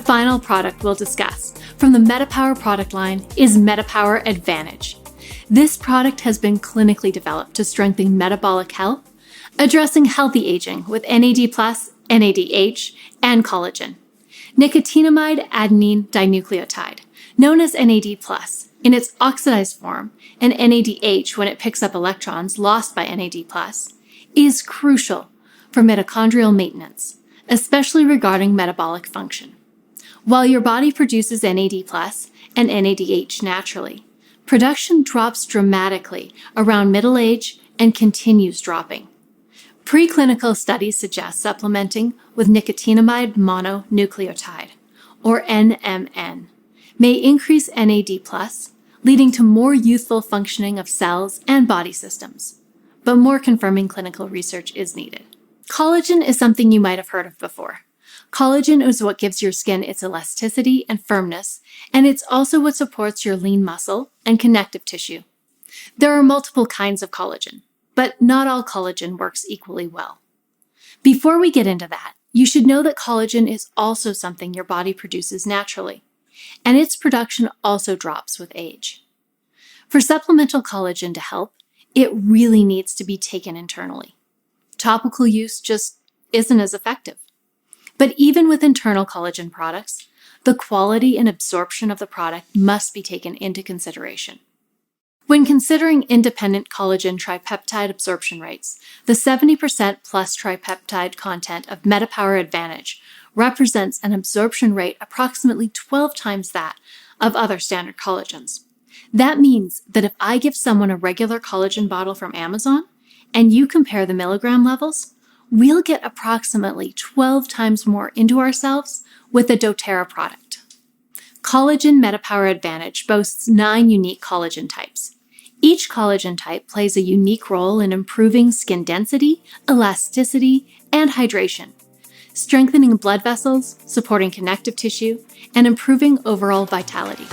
final product we'll discuss from the MetaPWR product line is MetaPWR Advantage. This product has been clinically developed to strengthen metabolic health, addressing healthy aging with NAD+, NADH, and collagen. Nicotinamide adenine dinucleotide, known as NAD+, in its oxidized form, and NADH when it picks up electrons lost by NAD+, is crucial for mitochondrial maintenance, especially regarding metabolic function. While your body produces NAD+ and NADH naturally, production drops dramatically around middle age and continues dropping. Preclinical studies suggest supplementing with nicotinamide mononucleotide, or NMN, may increase NAD+, leading to more youthful functioning of cells and body systems. But more confirming clinical research is needed. Collagen is something you might have heard of before. Collagen is what gives your skin its elasticity and firmness, and it's also what supports your lean muscle and connective tissue. There are multiple kinds of collagen, but not all collagen works equally well. Before we get into that, you should know that collagen is also something your body produces naturally, and its production also drops with age. For supplemental collagen to help, it really needs to be taken internally. Topical use just isn't as effective. But even with internal collagen products, the quality and absorption of the product must be taken into consideration. When considering independent collagen tripeptide absorption rates, the 70% plus tripeptide content of MetaPWR Advantage represents an absorption rate approximately 12 times that of other standard collagens. That means that if I give someone a regular collagen bottle from Amazon and you compare the milligram levels, we'll get approximately 12 times more into ourselves with the doTERRA product. Collagen MetaPWR Advantage boasts 9 unique collagen types. Each collagen type plays a unique role in improving skin density, elasticity, and hydration, strengthening blood vessels, supporting connective tissue, and improving overall vitality.